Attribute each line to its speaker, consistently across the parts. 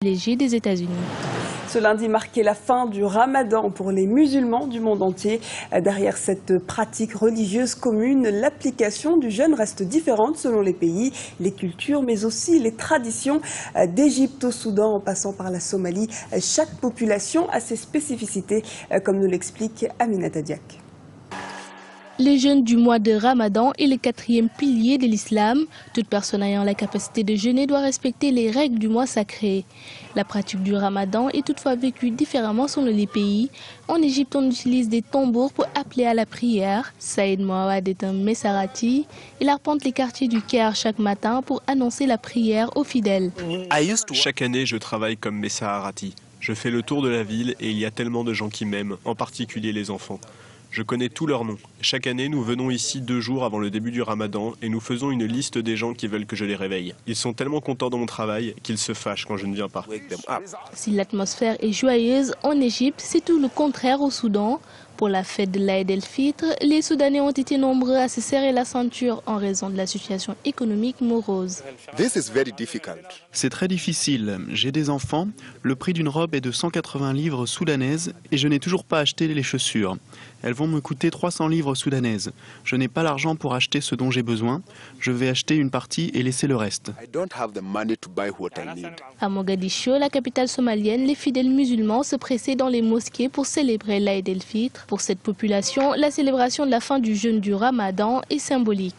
Speaker 1: privilégiés des États-Unis.
Speaker 2: Ce lundi marquait la fin du Ramadan pour les musulmans du monde entier. Derrière cette pratique religieuse commune, l'application du jeûne reste différente selon les pays, les cultures, mais aussi les traditions. D'Égypte au Soudan, en passant par la Somalie, chaque population a ses spécificités, comme nous l'explique Aminata Diak.
Speaker 1: Le jeûne du mois de Ramadan est le 4e pilier de l'islam. Toute personne ayant la capacité de jeûner doit respecter les règles du mois sacré. La pratique du Ramadan est toutefois vécue différemment selon les pays. En Égypte, on utilise des tambours pour appeler à la prière. Saïd Mouawad est un Messarati. Il arpente les quartiers du Caire chaque matin pour annoncer la prière aux fidèles.
Speaker 3: Chaque année, je travaille comme Messarati. Je fais le tour de la ville et il y a tellement de gens qui m'aiment, en particulier les enfants. Je connais tous leurs noms. Chaque année, nous venons ici 2 jours avant le début du Ramadan et nous faisons une liste des gens qui veulent que je les réveille. Ils sont tellement contents de mon travail qu'ils se fâchent quand je ne viens pas.
Speaker 1: Si l'atmosphère est joyeuse en Égypte, c'est tout le contraire au Soudan. Pour la fête de l'Aïd el-Fitr, les Soudanais ont été nombreux à se serrer la ceinture en raison de la situation économique morose.
Speaker 4: C'est très difficile. J'ai des enfants. Le prix d'une robe est de 180 livres soudanaises et je n'ai toujours pas acheté les chaussures. Elles vont me coûter 300 livres soudanaises. Je n'ai pas l'argent pour acheter ce dont j'ai besoin. Je vais acheter une partie et laisser le reste.
Speaker 1: À Mogadiscio, la capitale somalienne, les fidèles musulmans se pressaient dans les mosquées pour célébrer l'Aïd el-Fitr. Pour cette population, la célébration de la fin du jeûne du Ramadan est symbolique.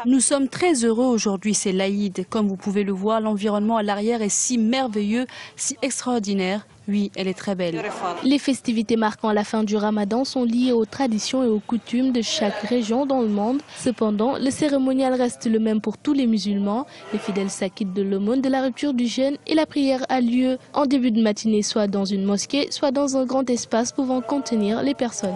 Speaker 5: Nous sommes très heureux aujourd'hui, c'est l'Aïd. Comme vous pouvez le voir, l'environnement à l'arrière est si merveilleux, si extraordinaire. Oui, elle est très belle.
Speaker 1: Les festivités marquant la fin du Ramadan sont liées aux traditions et aux coutumes de chaque région dans le monde. Cependant, le cérémonial reste le même pour tous les musulmans. Les fidèles s'acquittent de l'aumône de la rupture du jeûne et la prière a lieu en début de matinée, soit dans une mosquée, soit dans un grand espace pouvant contenir les personnes.